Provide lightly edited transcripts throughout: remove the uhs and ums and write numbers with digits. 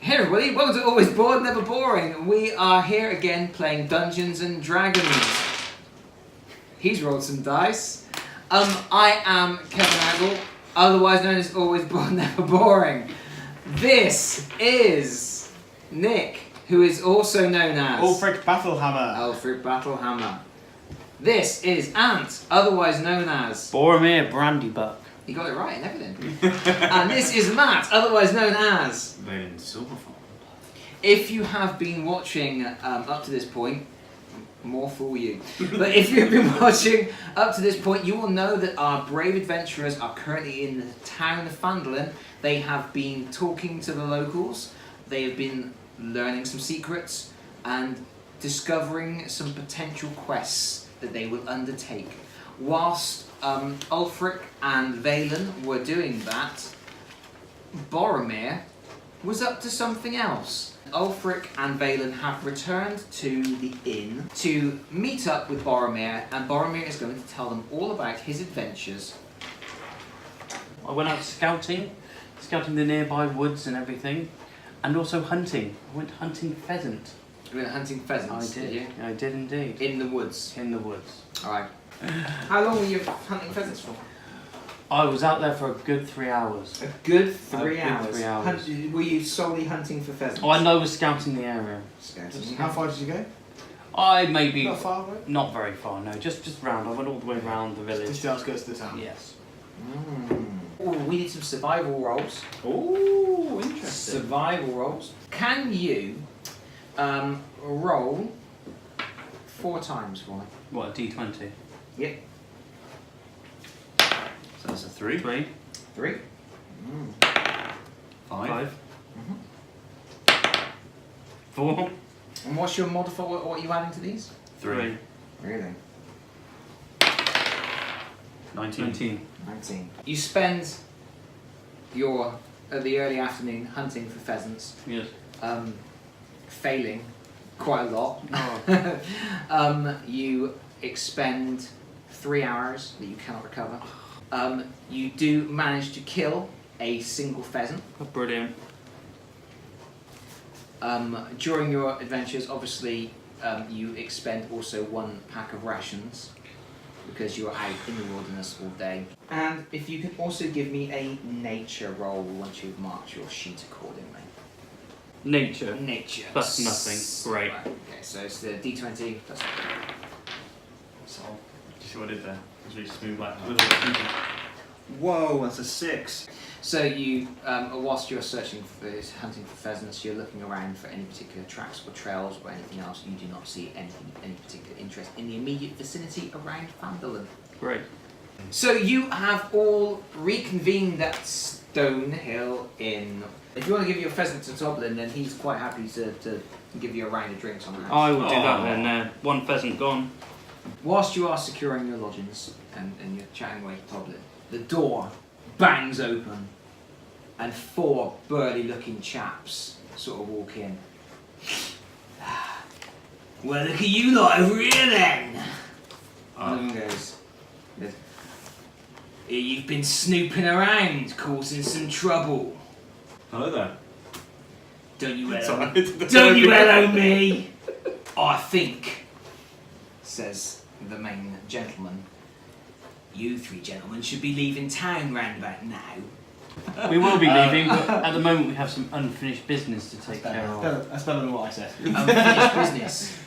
Hey everybody, welcome to Always Bored, Never Boring. We are here again playing Dungeons and Dragons. He's rolled some dice. I am Kevin Aggle, otherwise known as Always Bored, Never Boring. This is Nick, who is also known as Ulfric Battlehammer. Ulfric Battlehammer. This is Ant, otherwise known as Boromir Brandybuck. You got it right and everything. And this is Matt, otherwise known as Vaden Silverfold. If you have been watching up to this point, more fool you. But if you've been watching up to this point, you will know that our brave adventurers are currently in the town of Phandelver. They have been talking to the locals. They have been learning some secrets and discovering some potential quests that they will undertake. Whilst Ulfric and Valen were doing that, Boromir was up to something else. Ulfric and Valen have returned to the inn to meet up with Boromir, and Boromir is going to tell them all about his adventures. I went out scouting the nearby woods and everything, and also hunting. I went hunting pheasant. You went hunting pheasants, I did. you? I did indeed. In the woods. In the woods. Alright. How long were you hunting pheasants for? I was out there for a good 3 hours. A good 3 A good hours. 3 hours. Were you solely hunting for pheasants? Oh, I was scouting the area. Scouting. How far did you go? I maybe Not far, right? not very far. No, just round. I went all the way round the village. Just the outskirts of the town. Yes. Ooh, we need some survival rolls. Oh, interesting. Survival rolls. Can you roll 4 times for me? What, a D20? Yep. So that's a 3. 3. 3. 5. Mhm. 4. And what's your modifier? What are you adding to these? 3. Really? 19. 19. You spend your the early afternoon hunting for pheasants, Yes. failing quite a lot. Oh. You expend 3 hours that you cannot recover. You do manage to kill a single pheasant. Oh, brilliant. During your adventures, obviously, you expend also 1 pack of rations because you're out in the wilderness all day. And if you can also give me a nature roll once you've marked your sheet accordingly. Nature. Nature. That's nothing. Great. Right, okay, so it's the D20 plus. So, do you see what I did there? It was really smooth like that. Whoa, that's a 6. So you, whilst you're searching for hunting for pheasants, you're looking around for any particular tracks or trails or anything else. You do not see any particular interest in the immediate vicinity around Phandelver. Great. So you have all reconvened at Stonehill Inn. If you want to give your pheasant to Toblin, then he's quite happy to give you a round of drinks on that. I will do that then. 1 pheasant gone. Whilst you are securing your lodgings and you're chatting away to Toblin, the door bangs open and 4 burly-looking chaps sort of walk in. Well, look at you lot over here then! One of them goes, you've been snooping around, causing some trouble. Hello there. Don't you Sorry. don't you hello me! I think, says the main gentleman, you 3 gentlemen should be leaving town round about now. We will be leaving, but at the moment we have some unfinished business to take care of. That's better than what I said. Unfinished business.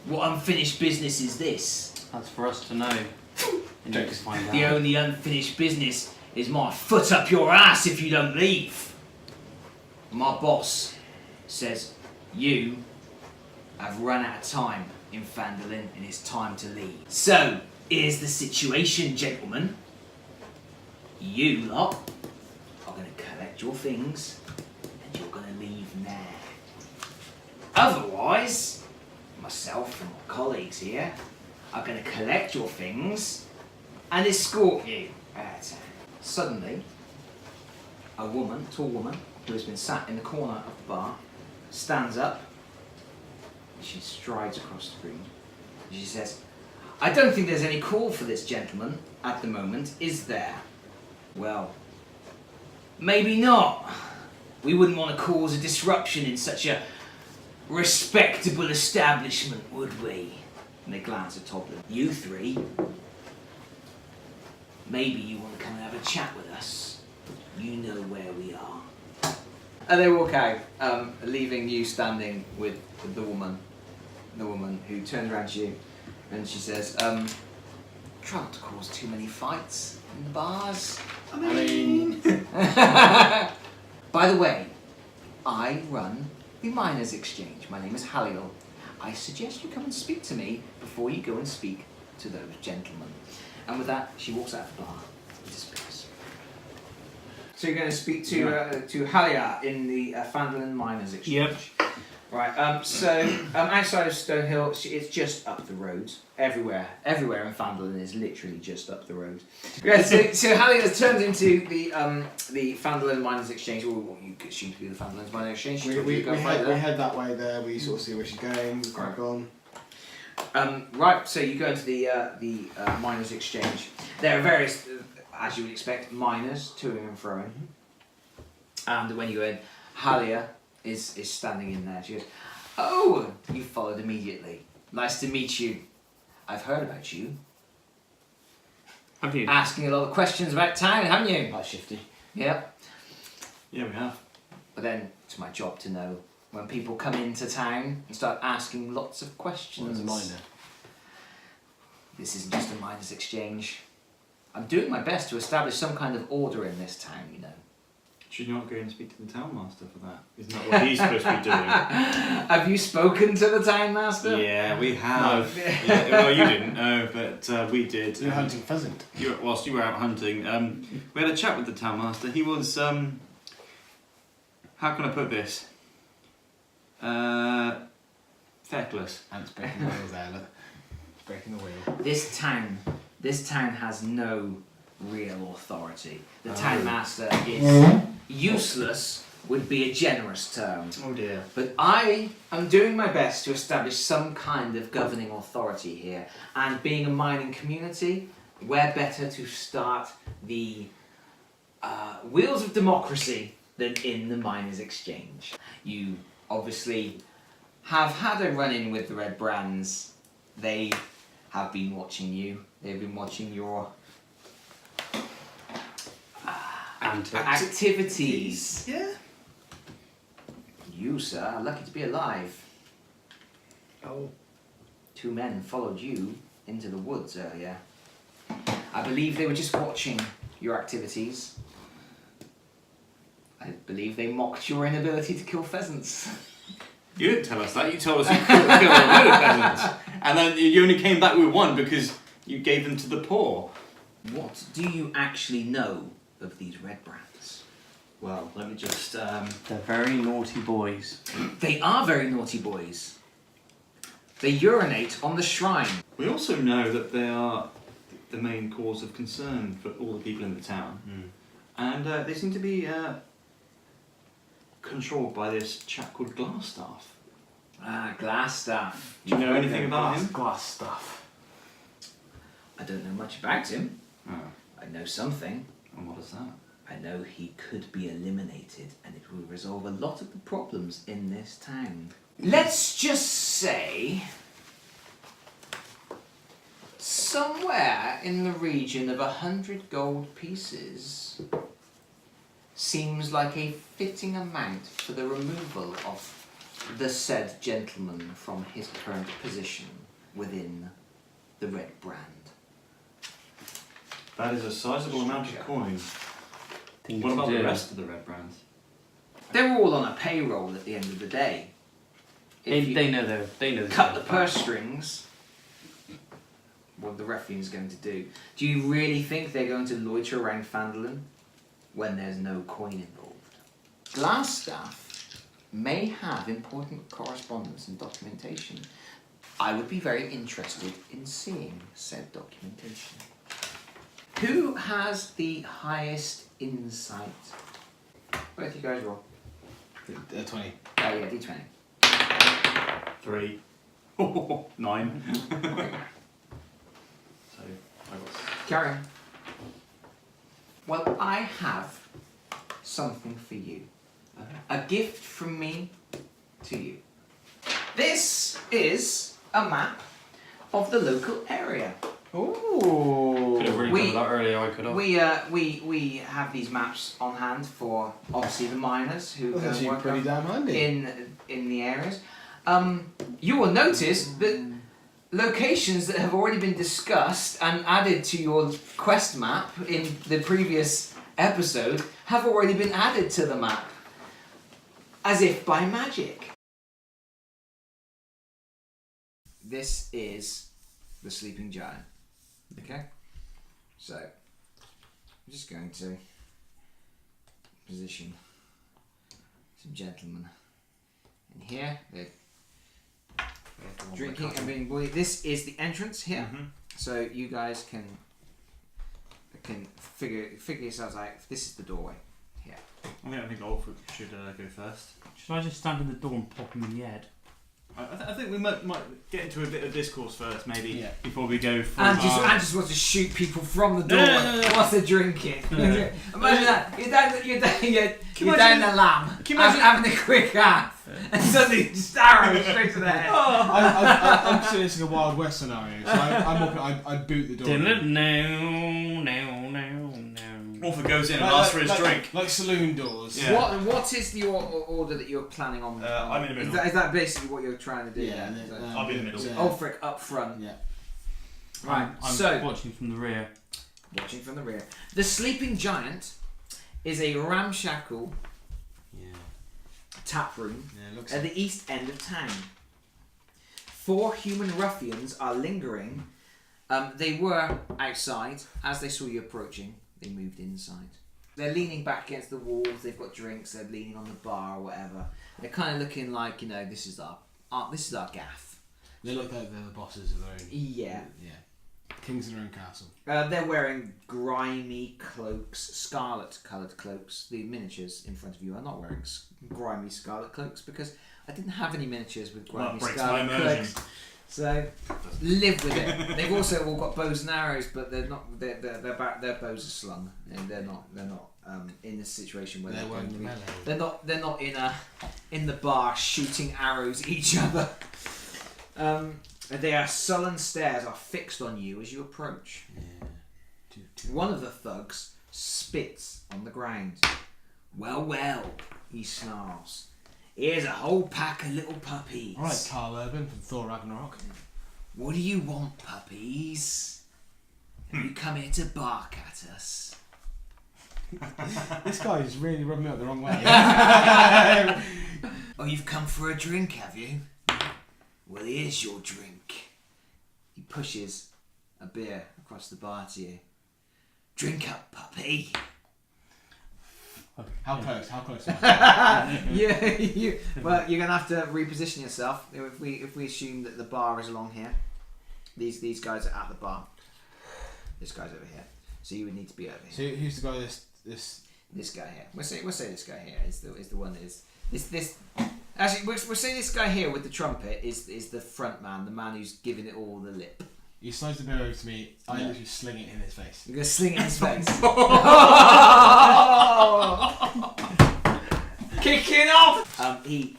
What unfinished business is this? That's for us to know. And you can find out. The only unfinished business is my foot up your ass if you don't leave. My boss says you have run out of time in Phandelver and it's time to leave. So, here's the situation, gentlemen. You lot are going to collect your things and you're going to leave now. Otherwise, myself and my colleagues here are going to collect your things and escort you out of town. Suddenly, a woman, tall woman, who has been sat in the corner of the bar, stands up and she strides across the room. She says, I don't think there's any call for this gentleman at the moment, is there? Well, maybe not. We wouldn't want to cause a disruption in such a respectable establishment, would we? And they glance at Toblin. You three, maybe you want to come and have a chat with us. You know where we are. And they walk out, leaving you standing with the woman. The woman who turns around to you and she says, try not to cause too many fights in the bars. I mean... By the way, I run the Miners' Exchange. My name is Halliel. I suggest you come and speak to me before you go and speak to those gentlemen. And with that, she walks out of the bar and disappears. So you're going to speak to Halliel in the Phandelver Miners' Exchange. Yep. Right, outside of Stonehill, it's just up the road. Everywhere in Phandelver is literally just up the road. Yeah, so Halliel has turned into the Phandelver Miners' Exchange, or what you could assume to be the Phandelver Miners' Exchange. We head that way there, we sort of see where she's going, we crack on. Right, so you go into the Miners' Exchange. There are various, as you would expect, miners toing and froing. And when you go in, Halliel is standing in there. She goes, "Oh, you followed immediately. Nice to meet you. I've heard about you. Have you? Asking a lot of questions about town, haven't you?" That's shifty. Yep. Yeah, we have. But then it's my job to know when people come into town and start asking lots of questions. As a miner. This isn't just a miners' exchange. I'm doing my best to establish some kind of order in this town, you know. Should you not go and speak to the town master for that? Isn't that what he's supposed to be doing? Have you spoken to the town master? Yeah, we have. Yeah, well, you didn't, but we did. You're hunting pheasant. Whilst you were out hunting, we had a chat with the town master. He was, how can I put this? Feckless. Ant's breaking the wheel there, look. It's breaking the wheel. This town has no real authority. The town master is useless, would be a generous term. Oh dear. But I am doing my best to establish some kind of governing authority here. And being a mining community, where better to start the wheels of democracy than in the Miners' Exchange. You obviously have had a run-in with the Red Brands. They have been watching you. They've been watching your activities. Yeah. You, sir, are lucky to be alive. Oh. 2 men followed you into the woods earlier. I believe they were just watching your activities. I believe they mocked your inability to kill pheasants. You didn't tell us that. You told us you killed a load of pheasants. And then you only came back with one because you gave them to the poor. What do you actually know of these Red Brands? Well, let me just... They're very naughty boys. They are very naughty boys. They urinate on the shrine. We also know that they are the main cause of concern for all the people in the town. And they seem to be controlled by this chap called Glassstaff. Ah, Glassstaff. Do you know anything about him? Glass stuff. I don't know much about him. Oh. I know something. And what is that? I know he could be eliminated and it will resolve a lot of the problems in this town. Let's just say somewhere in the region of 100 gold pieces seems like a fitting amount for the removal of the said gentleman from his current position within the Red Brand. That is a sizable amount of coin. Thing What to about do. the rest of the Red Brands? They're all on a payroll at the end of the day. If you They know the cut the purse strings, what the ruffian's going to do. Do you really think they're going to loiter around Phandelver when there's no coin involved? Glassstaff may have important correspondence and documentation. I would be very interested in seeing said documentation. Who has the highest insight? Both you guys roll. 20. Oh yeah, D20. 3. 9. So, I got... Carry on. Well, I have something for you. A gift from me to you. This is a map of the local area. Ooh. Could have really done that earlier. I could have. We have these maps on hand for obviously the miners who That's actually work pretty damn handy. in the areas. You will notice that locations that have already been discussed and added to your quest map in the previous episode have already been added to the map, as if by magic. This is the sleeping giant. Okay, so I'm just going to position some gentlemen in here. They're drinking and being bullied. This is the entrance here, so you guys can figure yourselves out. This is the doorway here. I think Ulfric should go first. Should I just stand in the door and pop him in the head? I think we might get into a bit of discourse first, maybe, Yeah. before we go from... And just wants to shoot people from the door No. whilst they're drinking. No. Imagine that. You're down the lamb, Can you imagine- having a quick half, and suddenly just arrows straight to the head. I'm considering this like a Wild West scenario, so I'd boot the door. Ulfric goes in and asks for his drink. Like saloon doors. Yeah. What is the order that you're planning on? I'm in the middle. Is that basically what you're trying to do? Yeah, then? So- I'll be in the middle. Ulfric up front. Yeah. Right. I'm So watching from the rear. watching from the rear, the sleeping giant is a ramshackle tap room Yeah, looks at the east end of town. 4 human ruffians are lingering. They were outside. As they saw you approaching, they moved inside. They're leaning back against the walls. They've got drinks. They're leaning on the bar or whatever. They're kind of looking like, this is our gaff. They look like they're the bosses of their own. Yeah. Yeah. Kings in their own castle. They're wearing grimy cloaks, scarlet-coloured cloaks. The miniatures in front of you are not wearing grimy scarlet cloaks because I didn't have any miniatures with grimy breaks scarlet my immersion. cloaks. So live with it. They've also all got bows and arrows, but they're not. Their bows are slung, and they're not in a situation where They're they're wearing going the to be. melee. They're not in the bar shooting arrows at each other. Their sullen stares are fixed on you as you approach. Yeah. One of the thugs spits on the ground. Well, he snarls. Here's a whole pack of little puppies. Alright, Carl Urban from Thor Ragnarok. What do you want, puppies? Have you come here to bark at us? This guy is really rubbing me up the wrong way. Oh, you've come for a drink, have you? Well, here's your drink. He pushes a beer across the bar to you. Drink up, puppy. How close? How close? Well, you're gonna have to reposition yourself. If we assume that the bar is along here, these guys are at the bar. This guy's over here, so you would need to be over here. So who's the guy? This guy here. We'll say this guy here is the one that is this. Actually, we'll say this guy here with the trumpet is the front man, the man who's giving it all the lip. He slides the beer over to me. I literally sling it in his face. You're gonna sling it in his face. Kicking off. He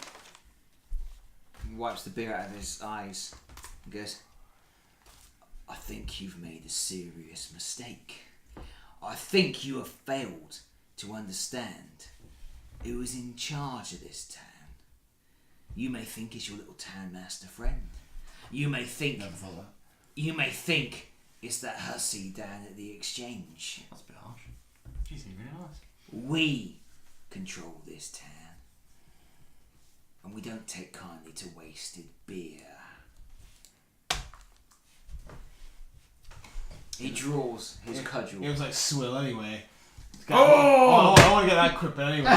wipes the beer out of his eyes and goes, I think you've made a serious mistake. I think you have failed to understand who is in charge of this town. You may think it's your little town master friend. You may think Never thought that. You may think it's that hussy down at the exchange. That's a bit harsh. She seems really nice. We control this town. And we don't take kindly to wasted beer. He draws his cudgel. It was like swill anyway. Oh! I want to get that quick, but anyway.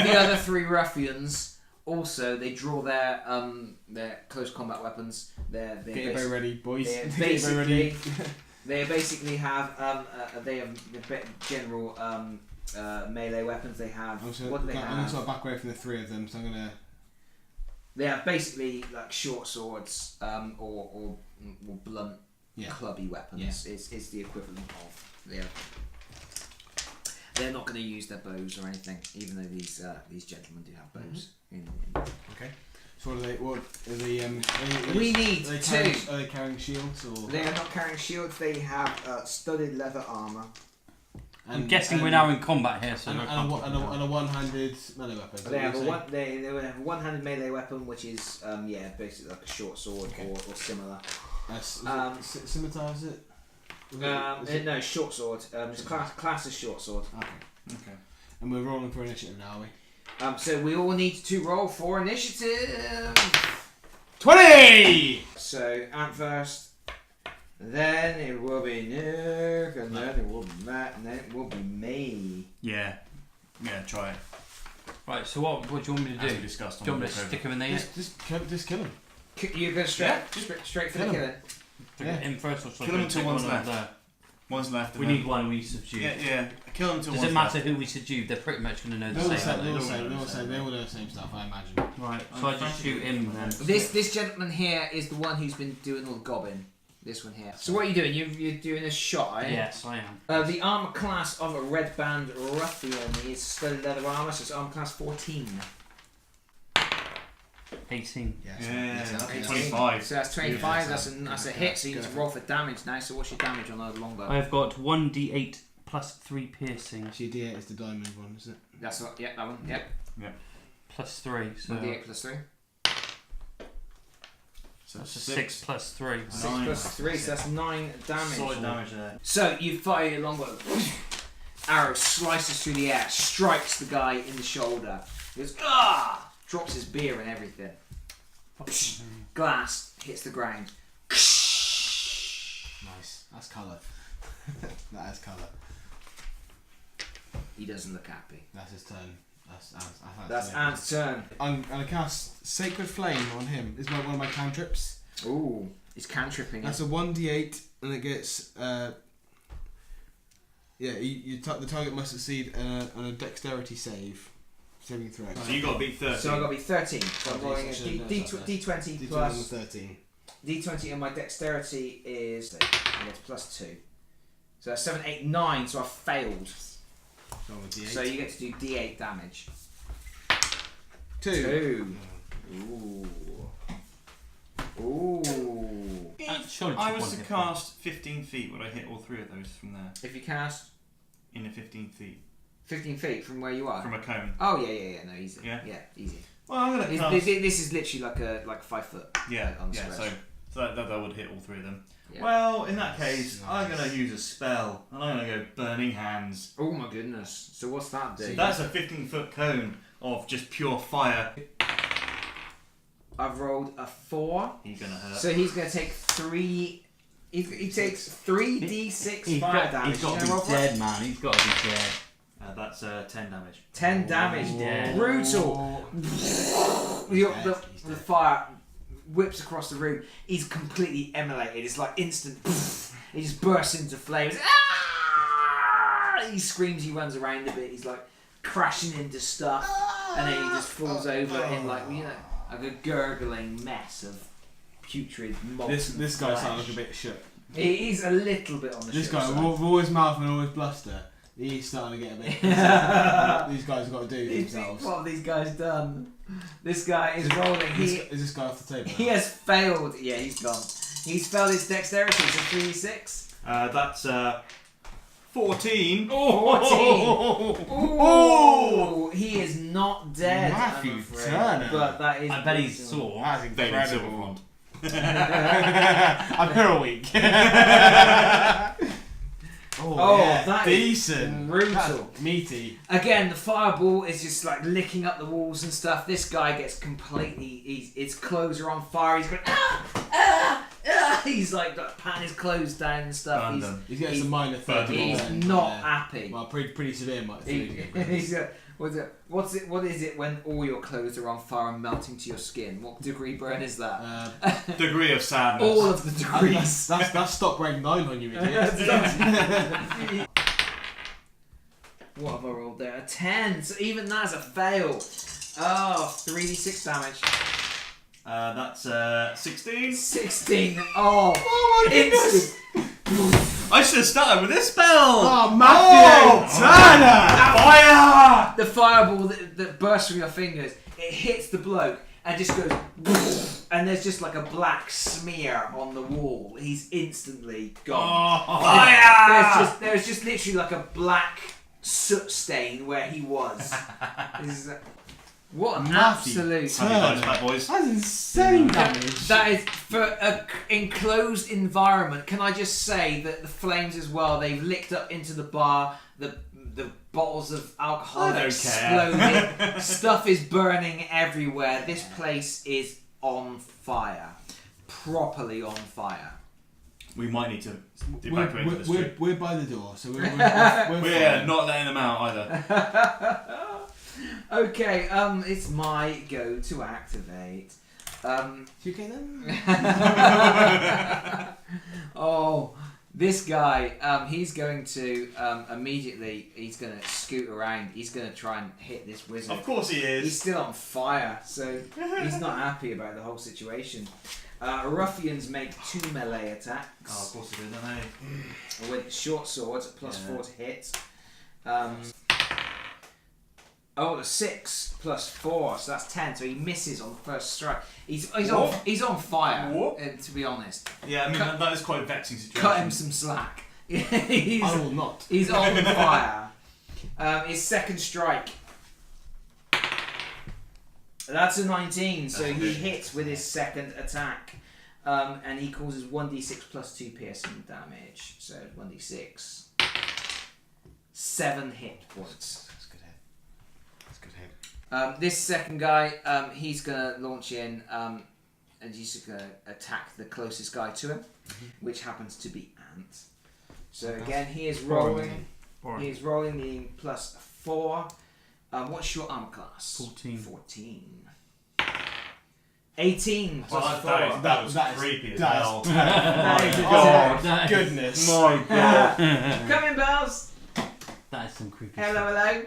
The other 3 ruffians also, they draw their close combat weapons. Get your bow ready, boys. They basically have the general melee weapons. They have what do they I'm have? sort of back away from the 3 of them, so I'm gonna. They have basically like short swords or blunt, clubby weapons. Yeah. Is the equivalent of They're not going to use their bows or anything, even though these gentlemen do have bows. Okay. So what are they? What are they? We need two. Are they carrying shields or? They are not carrying shields. They have studded leather armour. I'm guessing we're now in combat here, so and a one-handed melee weapon. They have they would have a one-handed melee weapon, which is basically like a short sword or similar. Scimitar, is it? No, short sword. It's class as short sword. Okay. And we're rolling for initiative now, are we? So we all need to roll for initiative. 20! So Ant first. Then it will be Nick, and then it will be Matt, and then it will be me. Yeah, try it. Right, so what do you want me to do? As we discussed, Do you want me to stick him in there? Just kill him. You're going straight for the killing. Him first or Kill him until one's one left. there? One's left. We need one we subdue. Yeah. Kill him until Does one's it matter left. who we subdue? They're pretty much going to know the They same. all aren't say the same stuff, I imagine. they? Right, so I just shoot him then. This gentleman here is the one who's been doing all the gobbing. This one here. So what are you doing? You're doing a shot, eh? Yes, I am. The armour class of a red band ruffian is studded leather armour, so it's armour class 14. 18. Yeah, that's 18. 25. So that's 25. Yeah, that's a hit. So you need to roll for damage now. So what's your damage on a longbow? I've got 1d8 plus 3 piercing. Actually, D8 is the diamond one, isn't it? That's what. Yeah, that one. Yep. Plus 3. So 1d8 plus 3. So that's a 6 plus 3. 6 plus 3, so that's 9 damage. Solid damage there. So you fire your longbow. Arrow slices through the air, strikes the guy in the shoulder. He goes, ah! Drops his beer and everything. Glass hits the ground. Nice. That's colour. That is colour. He doesn't look happy. That's his turn. That's Ant's turn. I'm going to cast Sacred Flame on him. It's one of my cantrips. Ooh, he's cantripping. That's a 1d8 and it gets... the target must succeed on a dexterity saving throw. So you got to beat 30. So I got to be 13. So I'm rolling a D20 plus... 13. D20 and my dexterity is... I get plus 2. So that's 7, 8, 9, so I failed. So you get to do D8 damage. 2. Ooh. Ooh. If I was to cast 15 feet, would I hit all 3 of those from there? If you cast In the 15 feet. 15 feet from where you are? From a cone. Oh, yeah, no, easy. Yeah? Yeah, easy. Well, I'm going to cast... This is literally like a 5 foot. Yeah, on the yeah, square. so that would hit all 3 of them. Yeah. Well, in that case, I'm going to use a spell, and I'm going to go Burning Hands. Oh my goodness. So what's that do? So that's a 15-foot cone of just pure fire. I've rolled a 4. He's going to hurt. So he's going to take 3... He takes 3d6 fire damage. He's got to be dead, man. He's got to be dead. That's 10 damage. 10 damage. Yeah. Brutal. The fire whips across the room. He's completely emulated. It's like instant. He just bursts into flames. Ah! He screams. He runs around a bit. He's like crashing into stuff, and then he just falls over in like a gurgling mess of putrid molten This guy flesh. sounds like a bit shook. He's a little bit on the This shook guy, side. with all his mouth and all his bluster, he's starting to get a bit... These guys have got to do themselves. What have these guys done? This guy is rolling. Is this guy off the table? He has failed. Yeah, he's gone. He's failed his dexterity. So 3d6. That's 14. 14. Oh, he is not dead. Matthew I'm afraid. Turner. But that is. I bet he's sore. That's David incredible. Silverfront. I'm here a week. Oh, yeah, that is decent. brutal. That's meaty. Again, the fireball is just like licking up the walls and stuff. This guy gets completely. His clothes are on fire. He's going. He's like patting his clothes down and stuff. He's getting some minor 30. He's not happy. Well, pretty severe. What is it when all your clothes are on fire and melting to your skin? What degree burn is that? Degree of sadness. All of the degrees. That's stop rank 9 on you, idiot. What have I rolled there? A 10. So even that's a fail. Oh, 3d6 damage. That's 16. 16. Oh my goodness. I should have started with this spell. Oh, Matthew Turner! Fire! The fireball that bursts from your fingers, it hits the bloke and just goes, and there's just like a black smear on the wall. He's instantly gone. Oh. Fire! There's just literally like a black soot stain where he was. What an absolute... Happy dice, boys. That's insane damage. That is, for an enclosed environment, can I just say that the flames as well, they've licked up into the bar, the bottles of alcohol I are don't exploding, stuff is burning everywhere, this place is on fire. Properly on fire. We might need to evacuate to the street. We're by the door, so we're We're not letting them out either. Okay, it's my go to activate. You okay then? Oh, this guy, he's going to immediately, he's going to scoot around, he's going to try and hit this wizard. Of course he is. He's still on fire, so he's not happy about the whole situation. Ruffians make 2 melee attacks. Oh, of course he did, don't they? With short swords, +4 to hit. The 6 + 4, so that's 10. So he misses on the first strike. He's on fire. To be honest. Yeah, I mean that is quite a vexing situation. Cut him some slack. I will not. He's on fire. His second strike. That's a 19. So he hits with his second attack, and he causes 1d6 + 2 piercing damage. So 1d6. 7 hit points. This second guy, he's going to launch in and he's going to attack the closest guy to him, which happens to be Ant. So again, he is rolling. He is rolling the +4. What's your armor class? 14. 18 + 4. That was creepy as hell. Oh, goodness. My God. Come in, Bells. That is some creepy Hello, hello.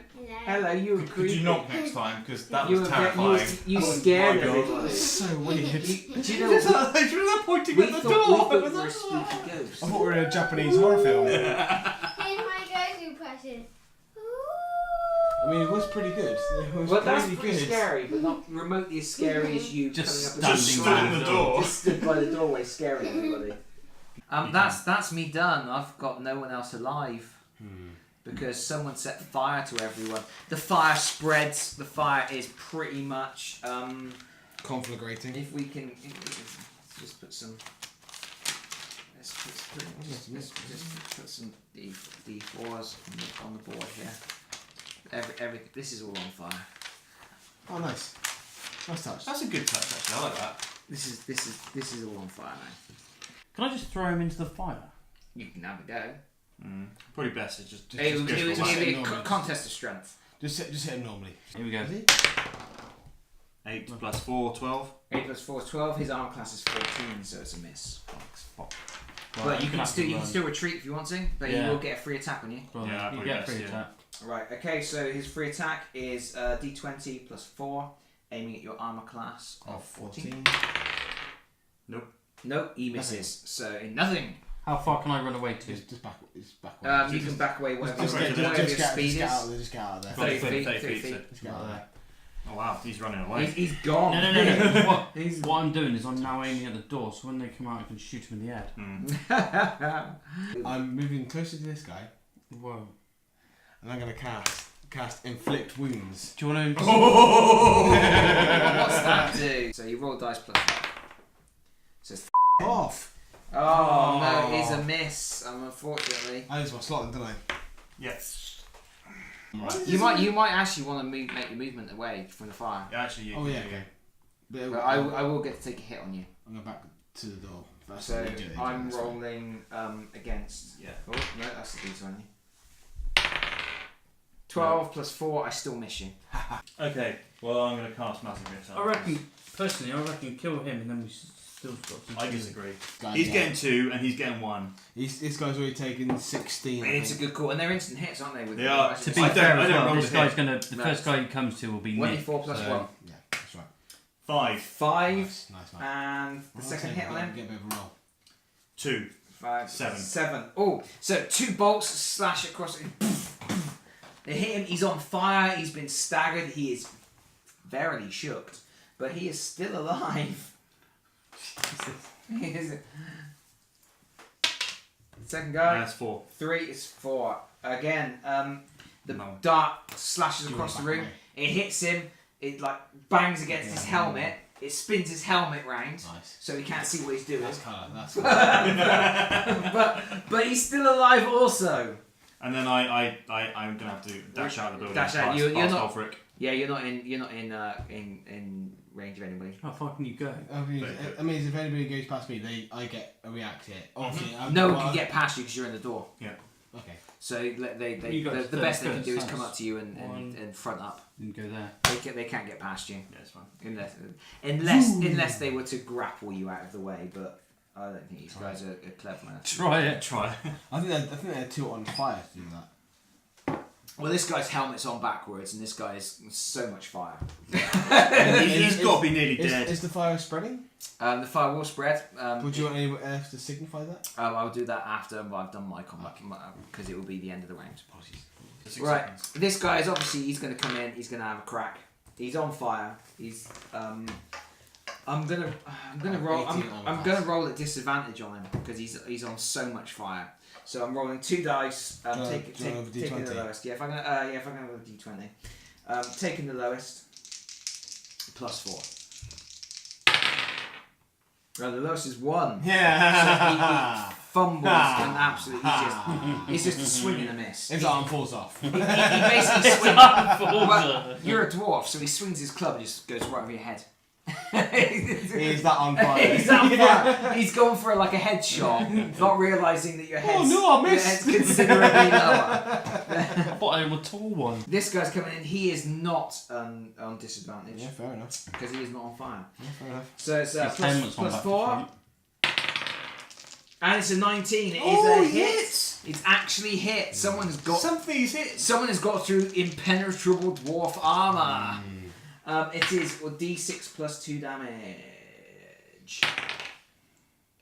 Hello, you were Could creepy. you knock next time? Because that You was were terrifying. you scared my God. everybody. So weird. Do you know Just like pointing we at the thought door. we were a spooky ghost. I thought we were in a Japanese horror film. Here's my go-to impression. I mean, it was pretty good. It was Well, that's pretty pretty good. scary, but not remotely as scary as you Just coming up Just and stood in the door. Just stood by the doorway scaring everybody. That's me done. I've got no one else alive. Because someone set fire to everyone. The fire spreads. The fire is pretty much Conflagrating. if we can let's just put some. Let's just put some D4s on the board here. Every this is all on fire. Oh, nice. Nice touch. That's a good touch, actually. I like that. This is all on fire, man. Can I just throw him into the fire? You can have a go. Probably best to just It was go for a one. normal. contest of strength. Just hit him normally. Here we go. 8 + 4, 12. 8 + 4 is 12. His armor class is 14, so it's a miss. Right, But you I'm can gonna still have to run. retreat if you want to, but Yeah. you will get a free attack on you. Well, Yeah, you probably get best, free yeah. attack. Right. Okay. So his free attack is D20 + 4, aiming at your armor class of 14. Nope. He misses. So in nothing. How far can I run away to? Just back. Away. You can back away whatever Just your get speed out is. of there. Just get out of there. 30 feet. 30 30 feet, feet. Just get out of there. Oh wow, he's running away. He's gone. No. He's What I'm doing is I'm now aiming at the door, so when they come out, I can shoot them in the head. I'm moving closer to this guy, Whoa. and I'm going to cast inflict wounds. Do you want to? What's that do? So you roll dice +5. So it's Off. Oh no, it's a miss. Unfortunately. I used my slot, didn't I? Yes. Right. You might actually want to make your movement away from the fire. Yeah, actually, you Oh can yeah. do Okay. it. But But I will get to take a hit on you. I'm going back to the door. That's So what we do, I'm that's fine. rolling against. Yeah. Oh no, that's the D20. 12 + 4. I still miss you. Okay, well, I'm going to cast Massive Missile. I reckon, personally, kill him and then we still got some. I disagree. Guy, He's yeah. getting 2 and he's getting 1. This guy's already taken 16. I It's a think. good call, and they're instant hits, aren't they? With They are. To be I don't- fair I as don't well, roll this the guy's hit. gonna. The No. first guy he comes to will be Nick. 24 + 1. Yeah, that's right. 5. 5. Nice, man. And the second hit on him. Get a bit of a roll. 2. 5, Seven. 7. Oh, so 2 bolts slash across. They hit him. He's on fire. He's been staggered. He is verily shooked, but he is still alive. He is. Second guy. That's 4. 3 is 4. Again, the No. dart slashes You across the went room. back It hits him. It like bangs against his helmet. It spins his helmet round, Nice. so he can't see what he's doing. That's colour. That's but he's still alive also. And then I'm gonna have to dash out of the building. Dash out. Past- You're past not- Ulfric. Yeah, you're not in range of anybody. How far can you go? I mean, if anybody goes past me, I get a react hit. Obviously, No one can get past you because you're in the door. Okay. So You got the best they can do is first. come up to you and One. front up. Didn't go there. They can't get past you Yeah, it's fine. unless they were to grapple you out of the way. But I don't think these guys are clever enough. Try it. Try. I think they're too on fire to do that. Well, this guy's helmet's on backwards, and this guy is so much fire. He's got to be nearly dead. Is the fire spreading? The fire will spread. Would you want anyone else to signify that? I'll do that after I've done my combat because it will be the end of the round. 6 Right, seconds. this guy is obviously he's going to come in. He's going to have a crack. He's on fire. He's I'm gonna roll. 18 on I'm the gonna pass. roll at disadvantage on him because he's on so much fire. So I'm rolling 2 dice. Do you wanna have a Taking the D20? lowest. Yeah, if I'm gonna roll a D20. Taking the lowest. +4. Well, the lowest is 1. Yeah. So he fumbles and absolutely he's just a swing and a miss. His arm falls off. He basically swings. Well, you're a dwarf, so he swings his club and just goes right over your head. He's that on fire. He's on fire. He's going for like a headshot, not realising that your head's, no, I your missed. head's considerably lower. I thought I was a tall one. This guy's coming in. He is not on disadvantage Yeah, fair enough. because he is not on fire. Yeah, fair enough. So it's His helmet's on plus back to 4. front. And it's a 19. It is Oh, a hit. yes. It's actually hit. Someone's got hit. Someone has got through impenetrable dwarf armour. It is D6 plus 2 damage.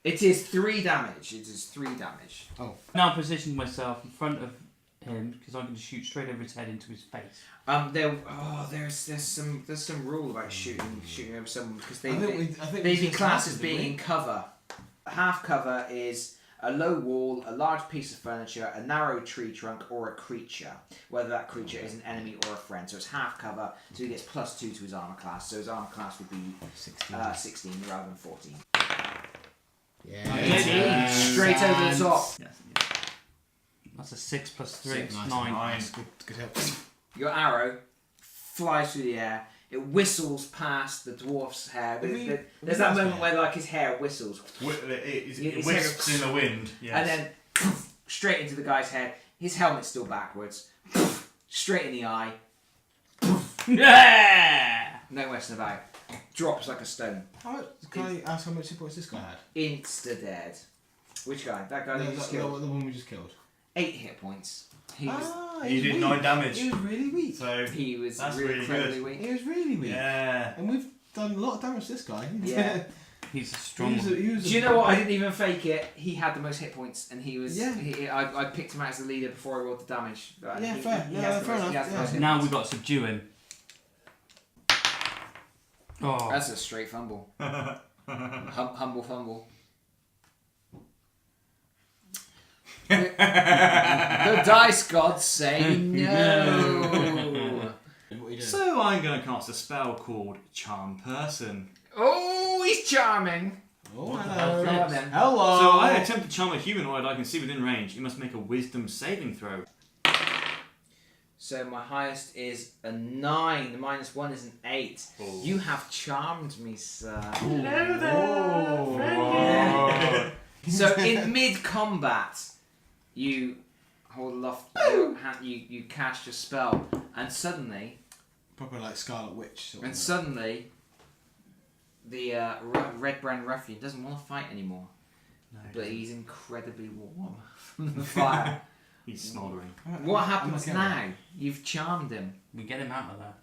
It is 3 damage. It is 3 damage. Now positioning myself in front of him because I can shoot straight over his head into his face. There's some rule about shooting over someone because I think they'd we be just classed as started, didn't being in cover. Half cover is a low wall, a large piece of furniture, a narrow tree trunk, or a creature. Whether that creature is an enemy or a friend. So it's half cover, so he gets +2 to his armor class. So his armor class would be 16 rather than 14. Yeah. 18, straight over the top. That's a 6 plus 3. 6, 9. Nice. Good help. Your arrow flies through the air. It whistles past the dwarf's hair. There's that moment where like his hair whistles. It wisps in the wind. Yes. And then poof, straight into the guy's head. His helmet's still backwards. Poof, straight in the eye. Yeah! No messing about. Drops like a stone. How much? Can I ask how much hit points this guy had? Insta dead. Which guy? That guy that you just the killed. one we just killed. 8 hit points. He was He did 9 damage. He was really weak. So he was That's really really incredibly good. weak. He was really weak. yeah. And we've done a lot of damage to this guy. Yeah. He's a He strong was a, one. he was Do you know what? I didn't even fake it. He had the most hit points, and he was. Yeah. I picked him out as the leader before I rolled the damage. Yeah, he, fair. He No, has the fair most, he enough, has the yeah. most hit Now points. we've got to subdue him. Oh, That's a straight fumble. Humble fumble. The dice gods say no. What are you doing? So I'm going to cast a spell called Charm Person. Oh, he's charming. Oh, What the hello. hell? Go on then. Hello. So I attempt to charm a humanoid I can see within range. You must make a Wisdom saving throw. So my highest is a 9. The -1 is an 8. Oh. You have charmed me, sir. Hello Yeah. So in mid-combat, you hold aloft your hand, you cast your spell, and suddenly, Proper like Scarlet Witch. Sort and of. suddenly, the Red Brand Ruffian doesn't want to fight anymore, but he's incredibly warm from the fire. He's smoldering. What happens now? You've charmed him. we get him out of there.